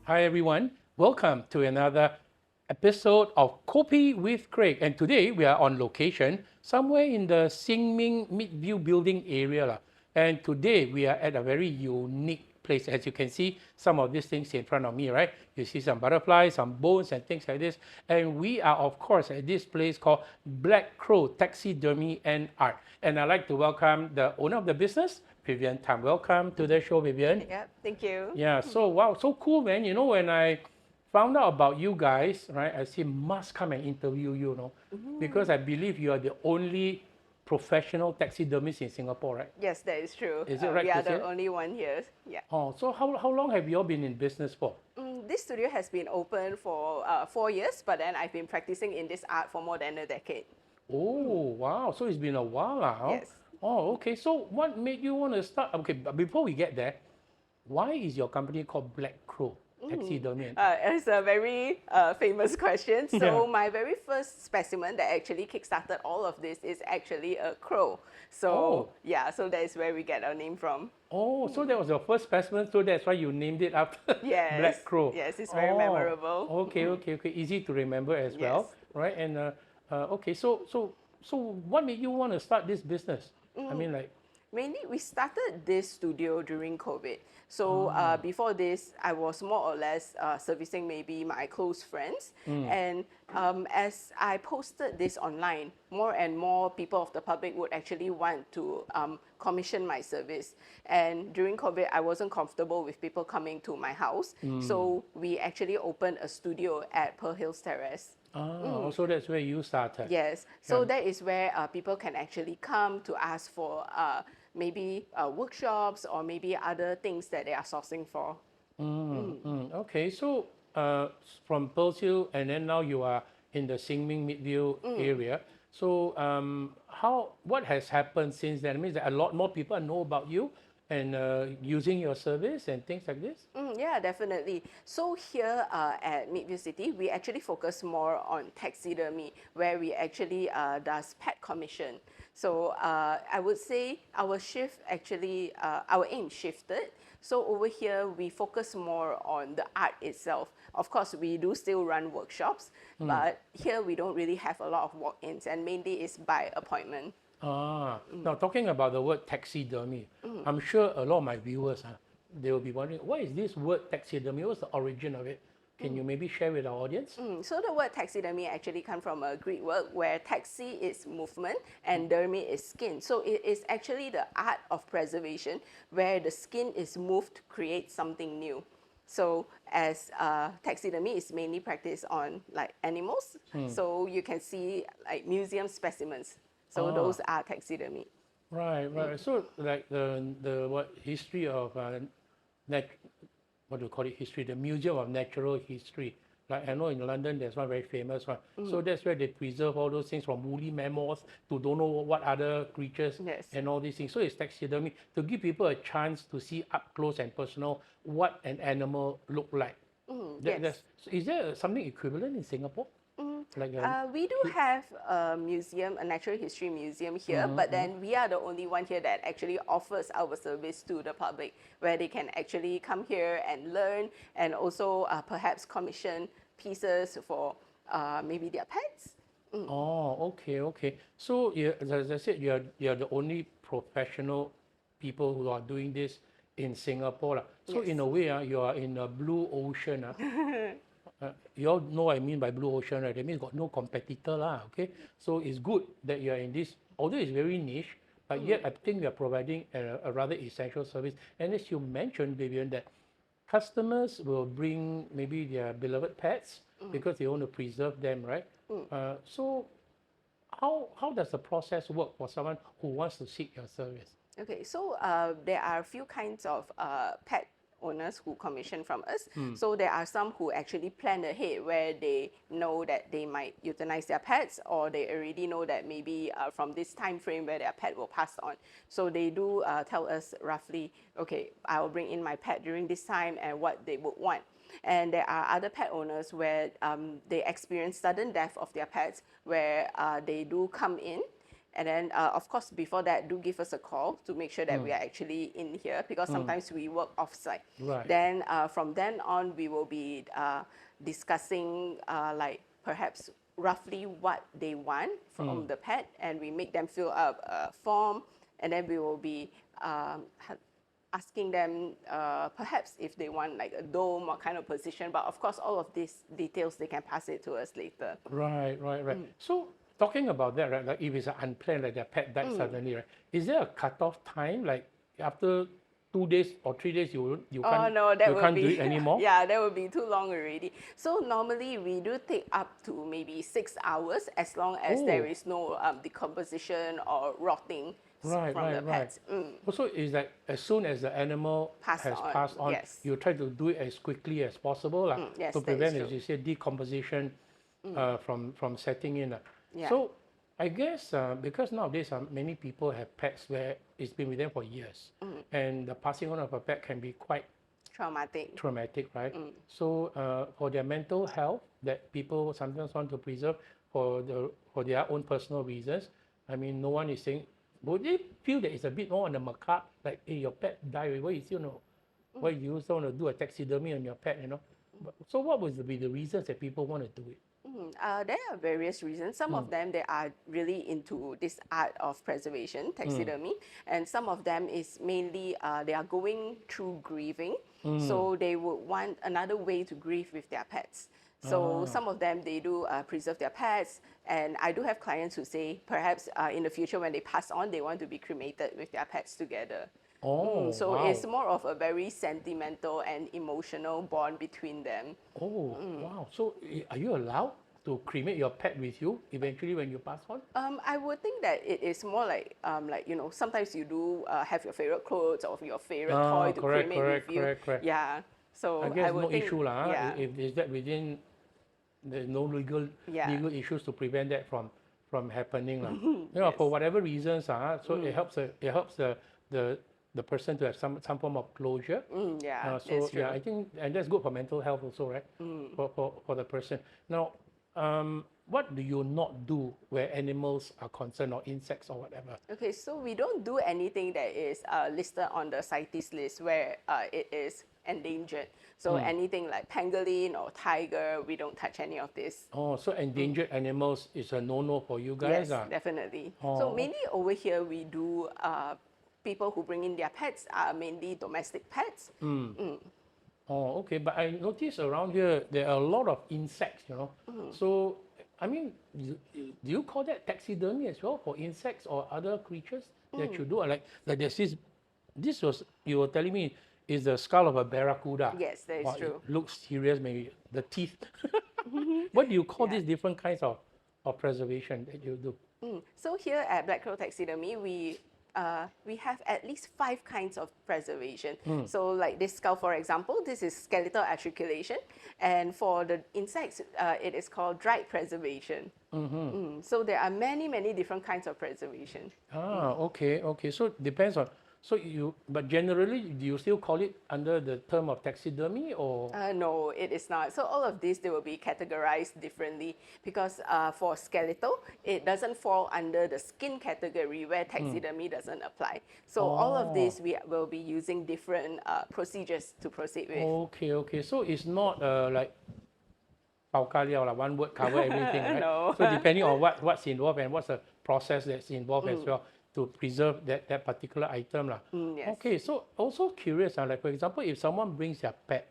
Hi everyone, welcome to another episode of Kopi with Craig. And today we are on location somewhere in the Xingming Midview building area. And today we are at a very unique place. As you can see, some of these things in front of me, right? You see some butterflies, some bones and things like this. And we are of course at this place called Black Crow Taxidermy and Art. And I'd like to welcome the owner of the business, Vivian Tham. Welcome to the show, Vivian. Yeah, thank you. Yeah, so wow, so cool, man. You know, when I found out about you guys, right, I said, must come and interview you, because I believe you are the only professional taxidermist in Singapore, right? Yes, that is true. Is it right We are to say? the only one here. Yeah. Oh, so how long have you all been in business for? This studio has been open for 4 years, but then I've been practicing in this art for more than a decade. Oh, wow. So it's been a while now. Yes. Oh, okay. So what made you want to start? Okay, but before we get there, why is your company called Black Crow Taxidermy? It's a very famous question. So Yeah. my very first specimen that actually kickstarted all of this is actually a crow. So Oh. yeah, so that is where we get our name from. Oh, so that was your first specimen, so that's why you named it after Yes. Black Crow. Yes, it's very memorable. Okay. Easy to remember as well, Yes. right? And okay, so what made you want to start this business? I mean, like, Mainly, we started this studio during COVID. So before this, I was more or less servicing maybe my close friends. And as I posted this online, more and more people of the public would actually want to commission my service. And during COVID, I wasn't comfortable with people coming to my house. So we actually opened a studio at Pearl Hills Terrace. so that's where you started. Yes, so that is where people can actually come to ask for maybe workshops or maybe other things that they are sourcing for. Okay, so from Pearl Hill, and then now you are in the Xingming Midview area. So what has happened since then? It means that a lot more people know about you and using your service and things like this. Yeah, definitely. So here at Midview City, we actually focus more on taxidermy, where we actually does pet commission. So I would say our shift actually, our aim shifted. So over here, we focus more on the art itself. Of course, we do still run workshops, but here we don't really have a lot of walk-ins, and mainly it's by appointment. Now talking about the word taxidermy, I'm sure a lot of my viewers, they will be wondering, what is this word taxidermy? What's the origin of it? Can you maybe share with our audience? So the word taxidermy actually comes from a Greek word where taxi is movement and dermy is skin. So it is actually the art of preservation where the skin is moved to create something new. So as taxidermy is mainly practiced on like animals, so you can see like museum specimens. So those are taxidermy. Right. So like the what history of what do you call it, history, the Museum of Natural History. Like I know in London there's one very famous one. So that's where they preserve all those things from woolly mammoths to don't know what other creatures Yes. and all these things. So it's taxidermy to give people a chance to see up close and personal what an animal look like. Yes. So is there something equivalent in Singapore? Like We do have a museum, a natural history museum here, but then we are the only one here that actually offers our service to the public, where they can actually come here and learn and also perhaps commission pieces for maybe their pets. Oh, okay. So as I said, you're the only professional people who are doing this in Singapore. So Yes. in a way, you are in a blue ocean. You all know what I mean by blue ocean, right? That means got no competitor, okay? So it's good that you are in this, although it's very niche, but yet I think we are providing a rather essential service. And as you mentioned, Vivian, that customers will bring maybe their beloved pets because they want to preserve them, right? So how does the process work for someone who wants to seek your service? Okay, so there are a few kinds of pet owners who commission from us. So there are some who actually plan ahead where they know that they might euthanize their pets, or they already know that maybe from this time frame where their pet will pass on. So they do tell us roughly, okay, I will bring in my pet during this time and what they would want. And there are other pet owners where they experience sudden death of their pets, where they do come in And then, of course, before that, do give us a call to make sure that we are actually in here, because sometimes we work off-site. Right. Then from then on, we will be discussing like perhaps roughly what they want from the pet, and we make them fill up a form, and then we will be asking them perhaps if they want like a dome, what kind of position. But of course, all of these details, they can pass it to us later. Right. So talking about that, right? Like if it's unplanned, like their pet died suddenly, right? Is there a cutoff time? Like after 2 days or 3 days, you Oh can't no, that you would can't be do it anymore? yeah, that would be too long already. So normally we do take up to maybe 6 hours, as long as there Oh. is no decomposition or rotting Right, from the right, right. pets. Also, is that as soon as the animal Passed has on, passed on, yes. you try to do it as quickly as possible lah, Yes, to that is prevent, as true. you say, decomposition from setting in. Yeah. So, I guess because nowadays many people have pets where it's been with them for years, and the passing on of a pet can be quite Traumatic. traumatic, right? So for their mental health, that people sometimes want to preserve for their own personal reasons. I mean, no one is saying. Would they feel that it's a bit more on the macabre, like, hey, your pet died, why you still know? Why you also want to do a taxidermy on your pet, you know? So what would be the reasons that people want to do it? There are various reasons. Some of them, they are really into this art of preservation, taxidermy, and some of them is mainly they are going through grieving, so they would want another way to grieve with their pets. So some of them, they do preserve their pets, and I do have clients who say perhaps in the future when they pass on, they want to be cremated with their pets together. Oh, So wow. it's more of a very sentimental and emotional bond between them. Oh, wow. So are you allowed to cremate your pet with you eventually when you pass on? I would think that it is more like sometimes you do have your favorite clothes or your favorite toy to Correct, cremate with you. correct. Yeah. So I guess would no think, issue lah. yeah, If is that within, there's no legal Yeah. issues to prevent that from happening lah. Yes. For whatever reasons so it helps the person to have some form of closure. yeah, So that's true. yeah, I think, and that's good for mental health also, right? For the person. Now, what do you not do where animals are concerned, or insects or whatever? Okay, so we don't do anything that is listed on the CITES list where it is endangered. So anything like pangolin or tiger, we don't touch any of this. Oh, so endangered animals is a no-no for you guys? Yes, definitely. Oh. So mainly over here, we do people who bring in their pets are mainly domestic pets. Oh, okay. But I noticed around here there are a lot of insects, So, I mean, do you call that taxidermy as well for insects or other creatures that you do? Like there's this was, you were telling me, is the skull of a barracuda. Yes, that is Wow, true. It looks serious, maybe the teeth. What do you call these different kinds of preservation that you do? So here at Black Crow Taxidermy, we have at least 5 kinds of preservation. So like this skull, for example, this is skeletal articulation. And for the insects, it is called dried preservation. So there are many, many different kinds of preservation. Okay. So depends on, but generally, do you still call it under the term of taxidermy or? No, it is not. So all of these, they will be categorized differently because for skeletal, it doesn't fall under the skin category where taxidermy doesn't apply. So all of these, we will be using different procedures to proceed with. Okay. So it's not like pao ka liao, like one word cover everything, right? No. So depending on what's involved and what's the process that's involved as well to preserve that particular item lah. Yes. Okay, so also curious, like for example, if someone brings their pet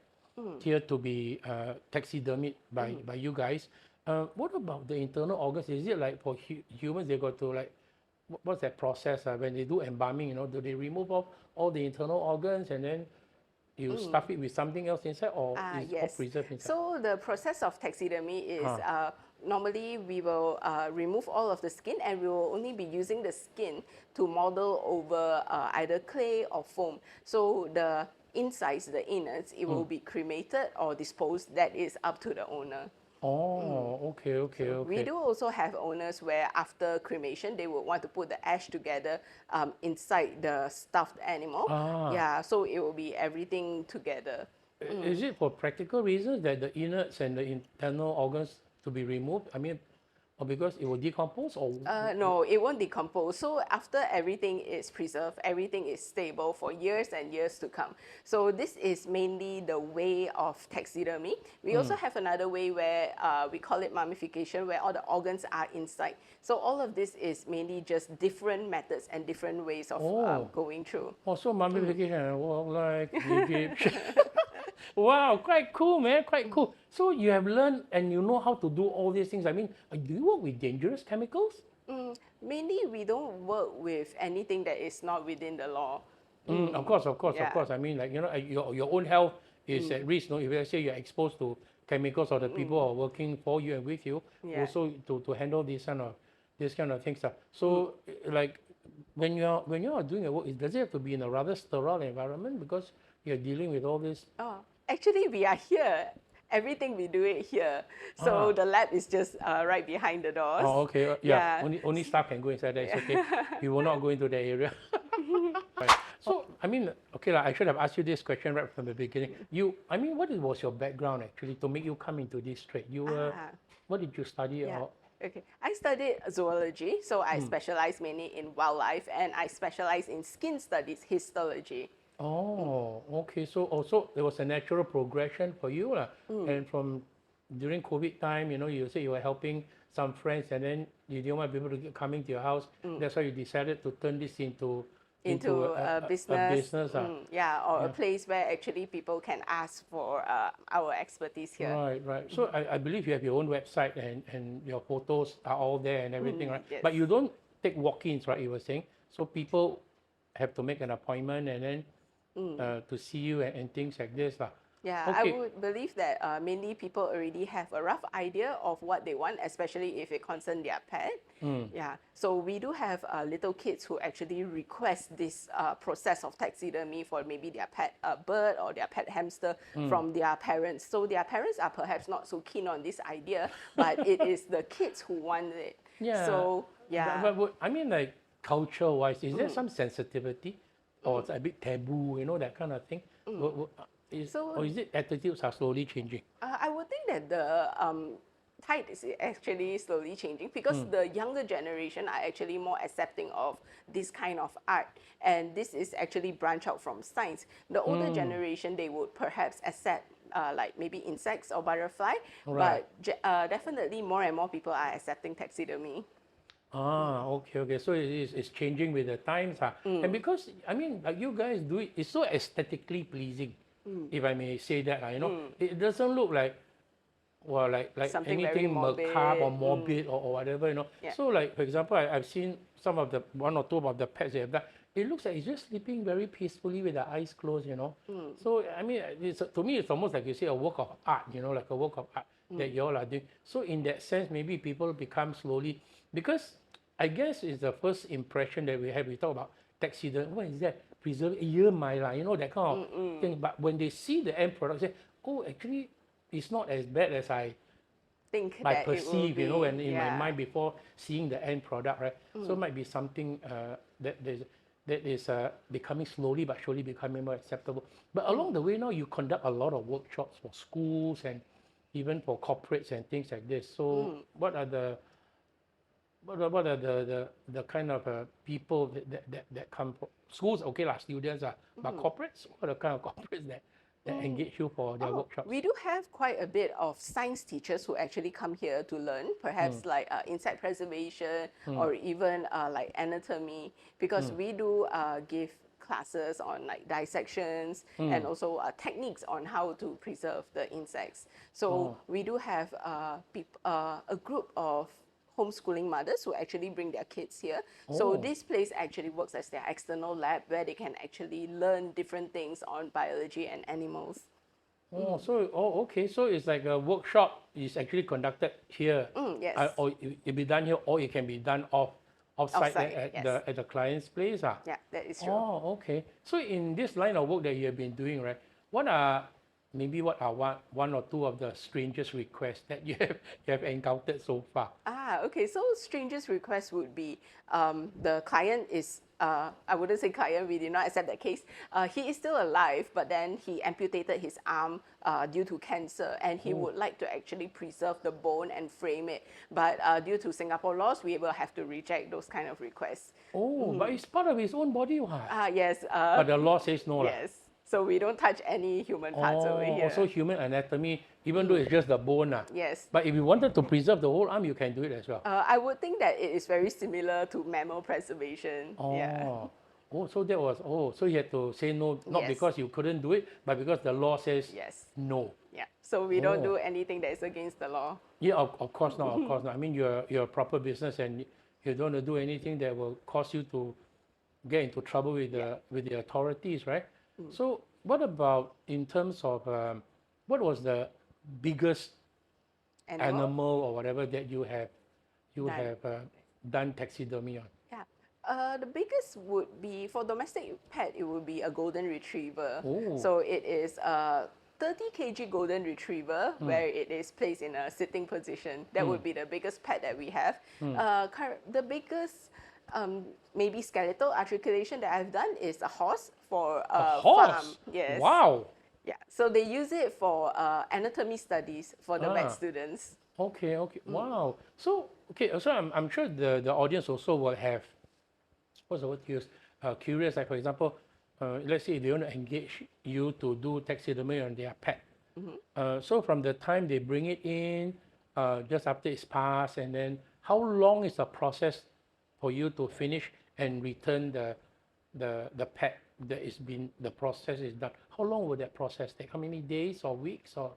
here to be taxidermied by you guys, what about the internal organs? Is it like for humans, they got to like, what's that process when they do embalming, do they remove off all the internal organs and then you stuff it with something else inside, or is it all Yes. preserved inside? So the process of taxidermy is normally we will remove all of the skin, and we will only be using the skin to model over either clay or foam. So the insides, the innards, it will be cremated or disposed. That is up to the owner. Oh, okay. We do also have owners where after cremation, they would want to put the ash together inside the stuffed animal. Yeah, so it will be everything together. Is it for practical reasons that the innards and the internal organs to be removed? I mean, Or because it will decompose, or No, it won't decompose. So after everything is preserved, everything is stable for years and years to come. So this is mainly the way of taxidermy. We also have another way where we call it mummification, where all the organs are inside. So all of this is mainly just different methods and different ways of going through. also mummification, well, like Egyptian. Wow, quite cool, man, quite cool. So you have learned and you know how to do all these things. I mean, do you work with dangerous chemicals? Mainly, we don't work with anything that is not within the law. Of course, of Yeah. course. I mean, like, you know, your own health is at risk. No? If let's say you're exposed to chemicals or the people who are working for you and with you, Yeah. also to handle this kind of things. So, like, when you're doing your work, does it have to be in a rather sterile environment because you're dealing with all this? Oh, actually, we are here. Everything we do it here. So the lab is just right behind the doors. Oh, okay. Yeah. Yeah. Only staff can go inside there. It's okay. We will not go into that area. Right. So, I mean, okay, I should have asked you this question right from the beginning. I mean, what was your background actually to make you come into this trade? What did you study? Yeah. Or, Okay. I studied zoology, so I specialize mainly in wildlife, and I specialize in skin studies, histology. oh, okay. So also there was a natural progression for you, lah. And from during COVID time, you know, you said you were helping some friends, and then you didn't want people to keep coming to your house. That's why you decided to turn this into A business, ah. yeah, or a place where actually people can ask for our expertise here. Right, right. So I believe you have your own website and your photos are all there and everything, right? Yes. But you don't take walk-ins, right? You were saying. So people have to make an appointment and then to see you and things like this, lah. Yeah, Okay. I would believe that mainly people already have a rough idea of what they want, especially if it concerns their pet. Yeah, so we do have little kids who actually request this process of taxidermy for maybe their pet bird or their pet hamster from their parents. So their parents are perhaps not so keen on this idea, but it is the kids who want it. Yeah. So yeah. But I mean, like culture-wise, is there some sensitivity, or it's a bit taboo, you know, that kind of thing? Or is it attitudes are slowly changing? I would think that the tide is actually slowly changing because the younger generation are actually more accepting of this kind of art, and this is actually branch out from science. The older generation, they would perhaps accept like maybe insects or butterfly, Right. but definitely more and more people are accepting taxidermy. Okay. So it's changing with the times. And because, I mean, like you guys do it, it's so aesthetically pleasing, if I may say that. You know, it doesn't look like, well, like Something very anything macabre or morbid or whatever, you know. Yeah. So, like, for example, I've seen some of the, one or two of the pets they have done. It looks like it's just sleeping very peacefully with the eyes closed, you know. So, I mean, to me, it's almost like you say a work of art, you know, like a work of art that you all are doing. So, in that sense, maybe people become slowly, because I guess it's the first impression that we have. We talk about taxidermy. What is that? Preserve you know, that kind of thing. But when they see the end product, say, oh, actually, it's not as bad as I Think I that it will perceive, you know, be, when in my mind before seeing the end product, right? So it might be something that is becoming slowly but surely becoming more acceptable. But along the way now, you conduct a lot of workshops for schools and even for corporates and things like this. So what are the kind of people that come from schools? Okay, like students but corporates. What are the kind of corporates that engage you for their workshops? We do have quite a bit of science teachers who actually come here to learn, perhaps like insect preservation or even like anatomy, because we do give classes on like dissections and also techniques on how to preserve the insects. So we do have a group of homeschooling mothers who actually bring their kids here. So this place actually works as their external lab where they can actually learn different things on biology and animals. Okay. So it's like a workshop is actually conducted here. Yes. Or it be done here, or it can be done offsite Offsite, at the client's place. Yeah, that is true. Okay. So in this line of work that you have been doing, right? What are one or two of the strangest requests that you have encountered so far? Okay. So strangest request would be the client is I wouldn't say client, we did not accept that case. He is still alive, but then he amputated his arm due to cancer, and he would like to actually preserve the bone and frame it. But due to Singapore laws, we will have to reject those kind of requests. Oh, but it's part of his own body, what? Yes. But the law says no. Yes. So we don't touch any human parts over here. Also human anatomy, even though it's just the bone. Yes. But if you wanted to preserve the whole arm, you can do it as well. I would think that it is very similar to mammal preservation. Oh. Yeah. Oh, so that was, so you had to say no, not Yes. because you couldn't do it, but because the law says Yes. no. Yeah. So we don't do anything that is against the law. Yeah, of course not, of course not. I mean, you're a proper business and you don't want to do anything that will cause you to get into trouble with the authorities, right? So what about in terms of, what was the biggest animal or whatever that you have done taxidermy on? Yeah. The biggest would be, for domestic pet, it would be a golden retriever. Oh. So it is a 30 kg golden retriever where it is placed in a sitting position. That would be the biggest pet that we have. The biggest maybe skeletal articulation that I've done is a horse for A horse? farm. Yes. Wow. Yeah. So they use it for anatomy studies for the vet students. Okay. Wow. So, so I'm sure the audience also will have, what's the word to use? Curious, like for example, let's say they want to engage you to do taxidermy on their pet. So from the time they bring it in, just after it's passed, and then how long is the process for you to finish and return the pet that is been, the process is done? How long will that process take? How many days or weeks or?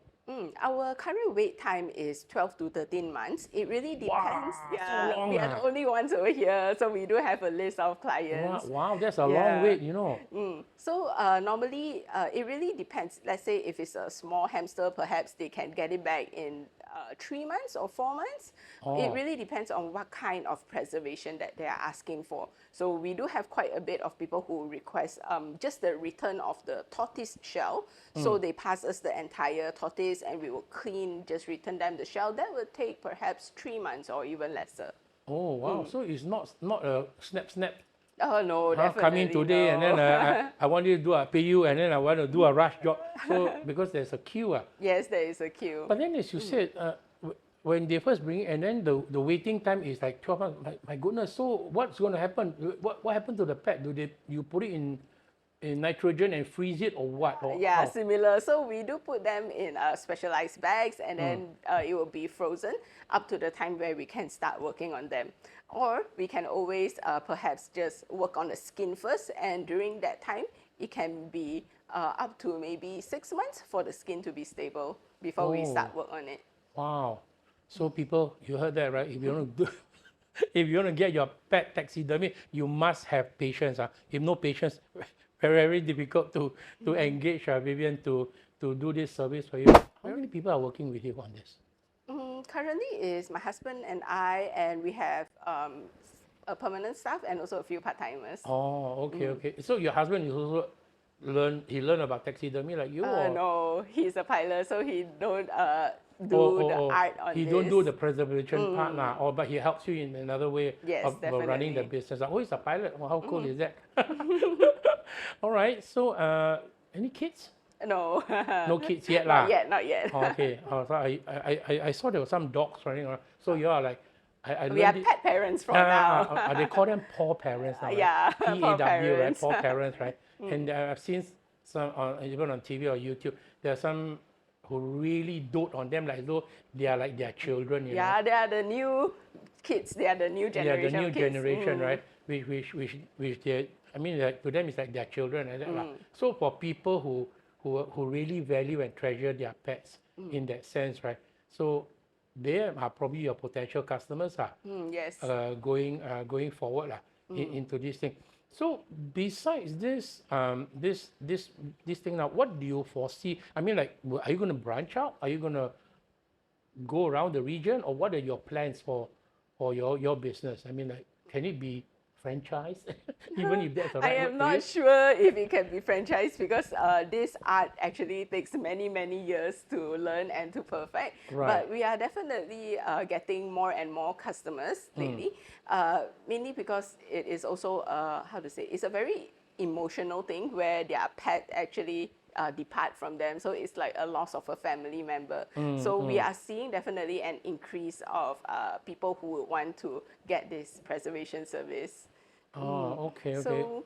Our current wait time is 12 to 13 months. It really depends. Wow, Yeah, so long, we are the only ones over here, so we do have a list of clients. Wow, that's a long wait, you know. So normally, it really depends. Let's say if it's a small hamster, perhaps they can get it back in 3 months or 4 months. It really depends on what kind of preservation that they are asking for. So we do have quite a bit of people who request just the return of the tortoise shell. So they pass us the entire tortoise and we will clean, just return them the shell. That would take perhaps 3 months or even lesser. Oh, wow. So it's not a snap. Oh, no, definitely Come in today no. and then I want you to do a pay you and then I want to do a rush job. So because there's a queue. Yes, there is a queue. But then as you said, when they first bring it and then the waiting time is like 12 months. My goodness, so what's going to happen? What happened to the pet? You put it in nitrogen and freeze it or what? Or Yeah, how? similar. So we do put them in specialized bags and then it will be frozen up to the time where we can start working on them. Or we can always perhaps just work on the skin first, and during that time, it can be up to maybe 6 months for the skin to be stable before we start work on it. Wow. So people, you heard that, right? If you want to do, if you want to get your pet taxidermy, you must have patience. If no patience, very difficult to engage Vivian to do this service for you. How many people are working with you on this? Currently is my husband and I, and we have a permanent staff and also a few part-timers. Oh, okay. So your husband is also learn about taxidermy like you? Or? No, he's a pilot, so he don't do the art on he this. don't do the preservation part now, but he helps you in another way Yes, of running the definitely. business. Oh, he's a pilot. Well, how cool is that? All right. So, any kids? No. No kids yet, lah. Not yet. Oh, okay. So I saw there were some dogs running around. So you are like, I We are learned it. pet parents from now. They call them paw parents now. Right? Yeah, paw PAW, right? parents. Paw parents, right? And I've seen some even on TV or YouTube. There are some who really dote on them, like though they are like their children. You know? Yeah, they are the new kids. They are the new generation. Yeah, the new of kids. generation, right? Which they, I mean, like, to them it's like their children and that. So for people who really value and treasure their pets in that sense, right? So they are probably your potential customers, Yes. going forward, into this thing. So besides this, this thing now, what do you foresee? I mean, like, are you going to branch out? Are you going to go around the region, or what are your plans for your business? I mean, like, can it be franchise, even if that's the I right am word to not use? sure if it can be franchised because this art actually takes many, many years to learn and to perfect. Right. But we are definitely getting more and more customers lately, mainly because it is also, how to say, it's a very emotional thing where their pet actually depart from them. So it's like a loss of a family member. So we are seeing definitely an increase of people who would want to get this preservation service. Oh, okay, okay. So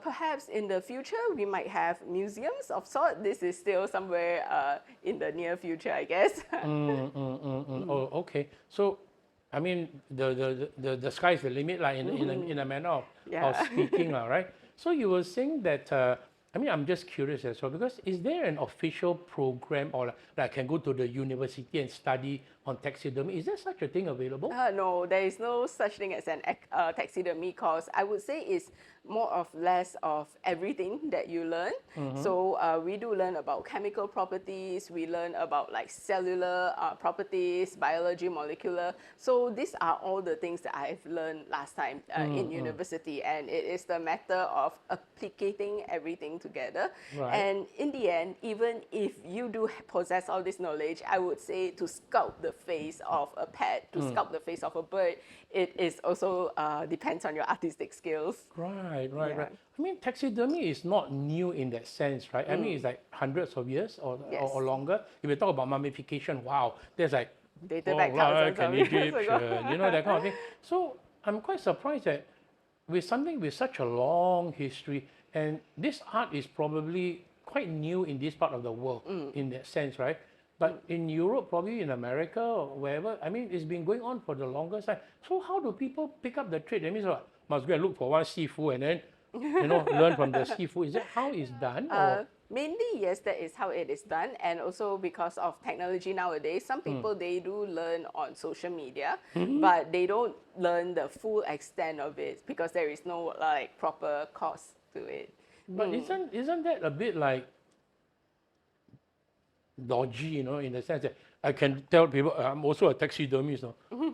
perhaps in the future we might have museums of sort. This is still somewhere in the near future, I guess. Oh, okay. So, I mean, the sky's the limit, like in a manner of Yeah. speaking, right? So you were saying that. I mean, I'm just curious as well because is there an official program or like I can go to the university and study on taxidermy? Is there such a thing available? No, there is no such thing as an taxidermy course. I would say it's more of less of everything that you learn. So we do learn about chemical properties. We learn about like cellular properties, biology, molecular. So these are all the things that I've learned last time in university, and it is the matter of applicating everything together. Right. And in the end, even if you do possess all this knowledge, I would say to sculpt the face of a pet, to sculpt the face of a bird, it is also depends on your artistic skills. Right. Yeah. I mean, taxidermy is not new in that sense, right? I mean, it's like hundreds of years Yes. or longer. If we talk about mummification, wow, there's like, Dated oh, back right, thousands of an years Egyptian, ago. you know, that kind of thing. So I'm quite surprised that with something with such a long history, and this art is probably quite new in this part of the world in that sense, right? But in Europe, probably in America or wherever, I mean, it's been going on for the longest time. So how do people pick up the trade? That means what? Must go and look for one seafood and then, learn from the seafood. Is that how it's done? Or Mainly, yes, that is how it is done. And also because of technology nowadays, some people, they do learn on social media, but they don't learn the full extent of it because there is no like proper course to it. but isn't that a bit like dodgy, in the sense that I can tell people I'm also a taxidermist,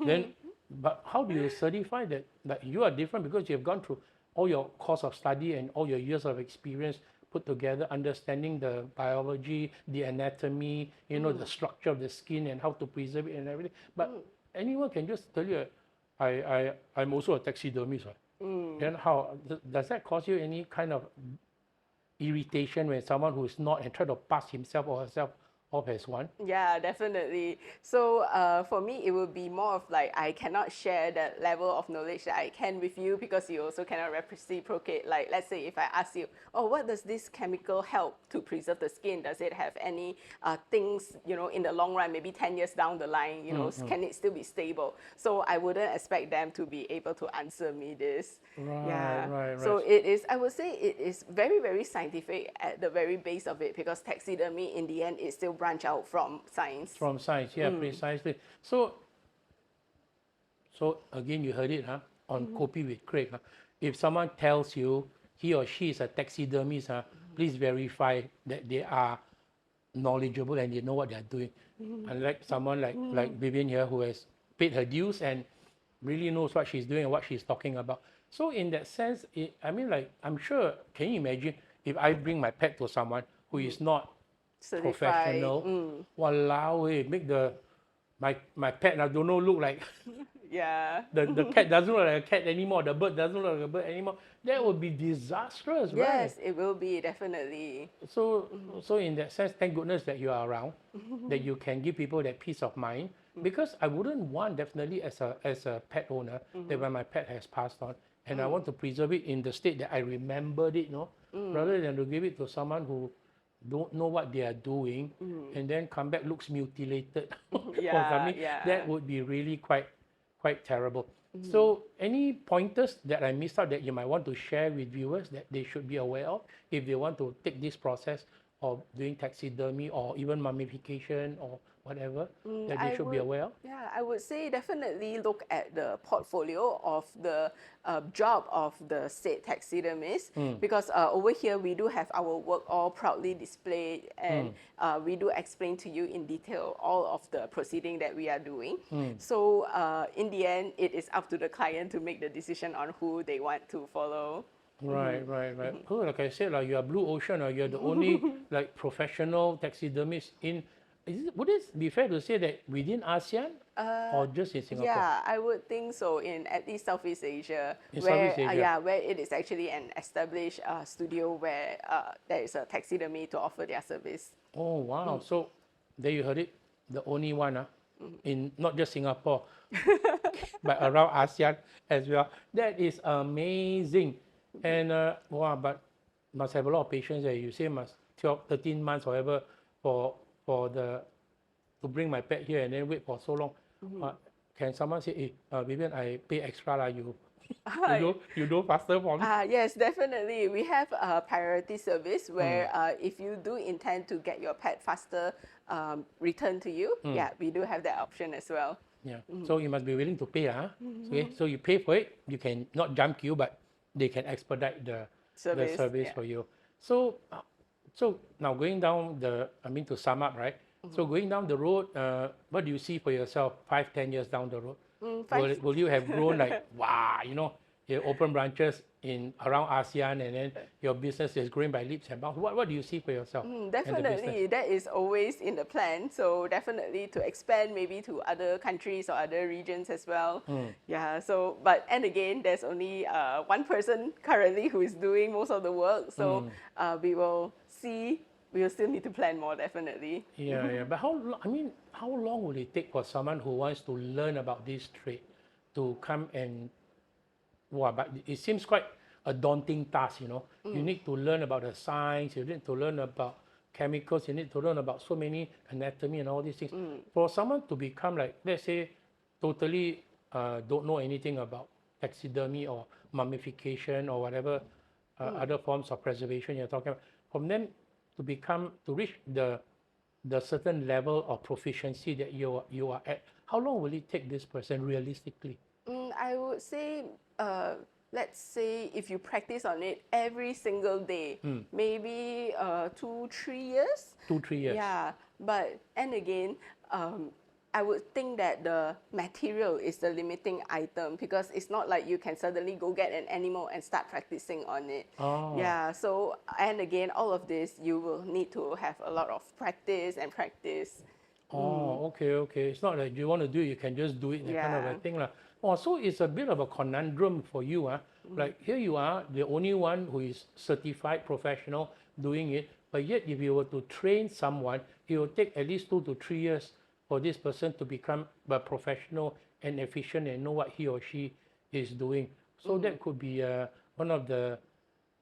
then, but how do you certify that you are different because you have gone through all your course of study and all your years of experience put together, understanding the biology, the anatomy, the structure of the skin and how to preserve it and everything. But anyone can just tell you, I'm also a taxidermist, right? Then how does that cause you any kind of irritation when someone who is not and try to pass himself or herself off as one? Yeah, definitely. So for me, it would be more of like I cannot share that level of knowledge that I can with you because you also cannot reciprocate. Like let's say if I ask you, oh, what does this chemical help to preserve the skin? Does it have any things, in the long run, maybe 10 years down the line, can it still be stable? So I wouldn't expect them to be able to answer me this. Right. So it is, I would say it is very, very scientific at the very base of it because taxidermy in the end is still branch out from science. From science, yeah, precisely. So again, you heard it, on Kopi with Craig. If someone tells you he or she is a taxidermist, please verify that they are knowledgeable and they know what they are doing. Unlike someone like Vivian here who has paid her dues and really knows what she's doing and what she's talking about. So in that sense, I'm sure, can you imagine if I bring my pet to someone who is not Certified. professional, walao, make my pet I don't know look like Yeah. the cat doesn't look like a cat anymore, the bird doesn't look like a bird anymore. That would be disastrous, right? Yes, it will be definitely. So in that sense, thank goodness that you are around, that you can give people that peace of mind. Because I wouldn't want definitely as a pet owner that when my pet has passed on, and I want to preserve it in the state that I remembered it, rather than to give it to someone who don't know what they are doing and then come back looks mutilated or something. Yeah. That would be really quite terrible. So any pointers that I missed out that you might want to share with viewers that they should be aware of if they want to take this process of doing taxidermy or even mummification or whatever that they should be aware of? Yeah, I would say definitely look at the portfolio of the job of the said taxidermist, because over here we do have our work all proudly displayed, and we do explain to you in detail all of the proceeding that we are doing. So in the end, it is up to the client to make the decision on who they want to follow. Right. Oh, like I said, like you are blue ocean, or you're the only like professional taxidermist in. Would it be fair to say that within ASEAN or just in Singapore? Yeah, I would think so. In at least Southeast Asia, In where Southeast Asia. yeah, where it is actually an established studio where there is a taxidermy to offer their service. Oh wow! So there you heard it, the only one in not just Singapore, but around ASEAN as well. That is amazing, and wow! But must have a lot of patience. You say must 12, 13 months, whatever, for the to bring my pet here and then wait for so long. Can someone say, "Hey, Vivian, I pay extra lah. You do faster for me." Yes, definitely. We have a priority service where if you do intend to get your pet faster returned to you, yeah, we do have that option as well. Yeah. So you must be willing to pay, Okay. So you pay for it. You can not jump queue, but they can expedite the service for you. So, so now going down to sum up, right? So going down the road, what do you see for yourself 5, 10 years down the road? Will you have grown like, wow, you open branches around ASEAN, and then your business is growing by leaps and bounds? What do you see for yourself? Definitely, that is always in the plan. So definitely to expand maybe to other countries or other regions as well. Yeah. So, and again, there's only one person currently who is doing most of the work. So we will see. We will still need to plan more, definitely. Yeah. But how long will it take for someone who wants to learn about this trade to come and? Wow, but it seems quite a daunting task, You need to learn about the science, you need to learn about chemicals, you need to learn about so many anatomy and all these things. For someone to become like, let's say, totally don't know anything about taxidermy or mummification or whatever other forms of preservation you're talking about, from them to reach the certain level of proficiency that you are at, how long will it take this person realistically? I would say, let's say if you practice on it every single day, maybe 2-3 years. 2-3 years. Yeah, and again, I would think that the material is the limiting item, because it's not like you can suddenly go get an animal and start practicing on it. Oh. Yeah, so, and again, all of this, you will need to have a lot of practice. Oh, okay. It's not like you want to do it, you can just do it, that kind of a thing. Oh, so it's a bit of a conundrum for you. Like here you are, the only one who is certified professional doing it, but yet if you were to train someone, it will take at least 2 to 3 years for this person to become a professional and efficient and know what he or she is doing. So that could be one of the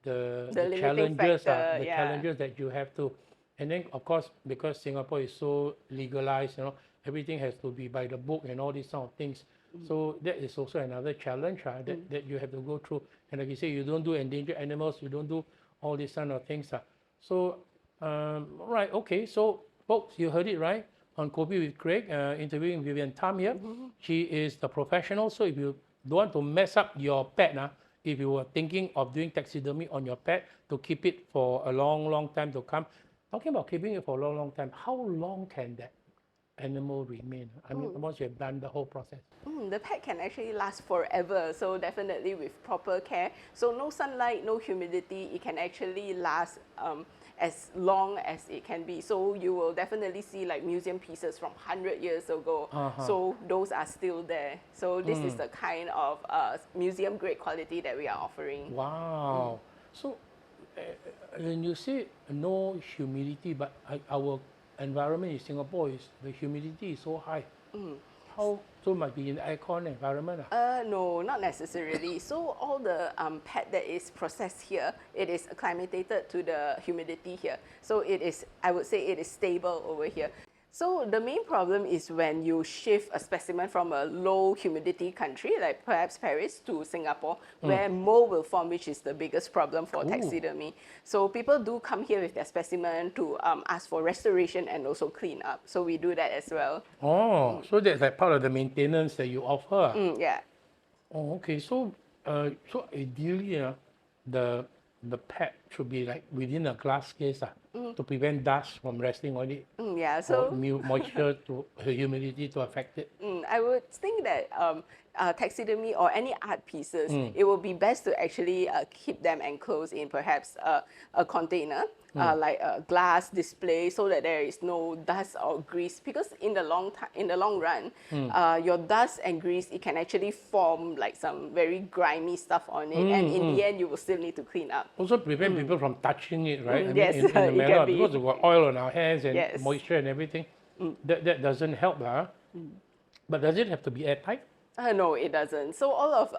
challenges, challenges that you have to. And then, of course, because Singapore is so legalized, everything has to be by the book and all these sort of things. So that is also another challenge that you have to go through. And like you say, you don't do endangered animals, you don't do all these kind of things. So, right, okay. So, folks, you heard it right on Kopi with Craig, interviewing Vivian Tham here. She is the professional. So if you don't want to mess up your pet, if you were thinking of doing taxidermy on your pet to keep it for a long, long time to come, talking about keeping it for a long, long time, how long can that animal remain? Once you have done the whole process. The pet can actually last forever, so definitely with proper care. So no sunlight, no humidity, it can actually last as long as it can be. So you will definitely see like museum pieces from 100 years ago. So those are still there. So this is the kind of museum grade quality that we are offering. Wow. So when you say no humidity, but our environment in Singapore the humidity is so high. So it must be in the aircon environment? No, not necessarily. So all the pet that is processed here, it is acclimated to the humidity here. So it is, I would say it is stable over here. So the main problem is when you shift a specimen from a low humidity country, like perhaps Paris, to Singapore, where mold will form, which is the biggest problem for taxidermy. So people do come here with their specimen to ask for restoration and also clean up. So we do that as well. Oh, so that's like part of the maintenance that you offer. Yeah. Oh, okay. So, so ideally, the pet should be like within a glass case to prevent dust from resting on it, Yeah, or so moisture to humidity to affect it. I would think that taxidermy or any art pieces, it would be best to actually keep them enclosed in perhaps a container, like a glass display, so that there is no dust or grease. Because in the long run, your dust and grease, it can actually form like some very grimy stuff on it, and in the end, you will still need to clean up. Also prevent people from touching it, right? Yes, in the it manner, can be. because we've got oil on our hands and Yes. moisture and everything. That doesn't help, But does it have to be airtight? No, it doesn't. So all of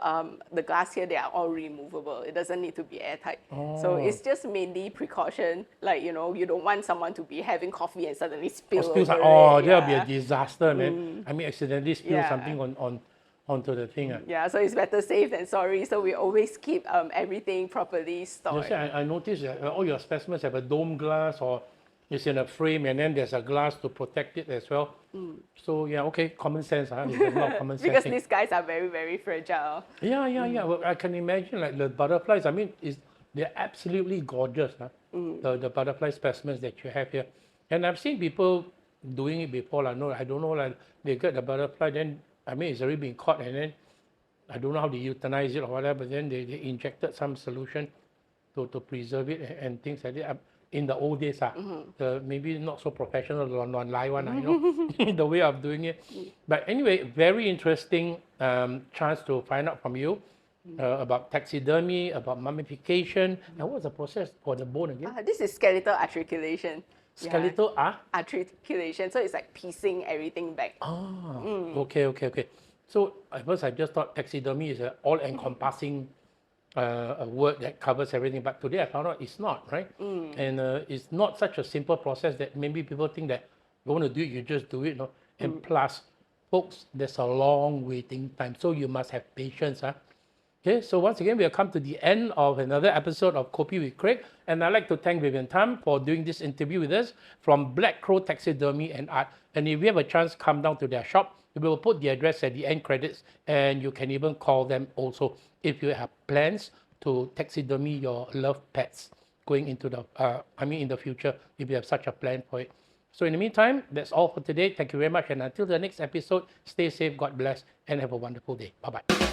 the glass here, they are all removable. It doesn't need to be airtight. So it's just mainly precaution. Like, you know, you don't want someone to be having coffee and suddenly spill over it. That'll be a disaster, man. I mean, accidentally spill Yeah. something onto the thing. Yeah, so it's better safe than sorry. So we always keep everything properly stored. I noticed that all your specimens have a dome glass, or it's in a frame, and then there's a glass to protect it as well. So yeah, okay, common sense. There's a lot of common sense. Because these guys are very, very fragile. Yeah. Well, I can imagine like the butterflies. I mean, they're absolutely gorgeous. The butterfly specimens that you have here, and I've seen people doing it before. I don't know. Like they get the butterfly, then I mean it's already been caught, and then I don't know how they euthanize it or whatever. But then they injected some solution to preserve it and things like that. In the old days, maybe not so professional, non-live one, you know, the way of doing it. But anyway, very interesting chance to find out from you about taxidermy, about mummification. And what's the process for the bone again? This is skeletal articulation. Skeletal articulation. So it's like piecing everything back. Okay. So at first I just thought taxidermy is an all-encompassing a word that covers everything, but today I found out it's not, right? And it's not such a simple process that maybe people think that you want to do it, you just do it, no? And plus, folks, there's a long waiting time, so you must have patience. Okay, so once again, we have come to the end of another episode of Kopi with Craig, and I'd like to thank Vivian Tham for doing this interview with us from Black Crow Taxidermy and Art. And if you have a chance, come down to their shop. We will put the address at the end credits, and you can even call them also if you have plans to taxidermy your loved pets going into the, in the future, if you have such a plan for it. So in the meantime, that's all for today. Thank you very much, and until the next episode, stay safe, God bless, and have a wonderful day. Bye-bye.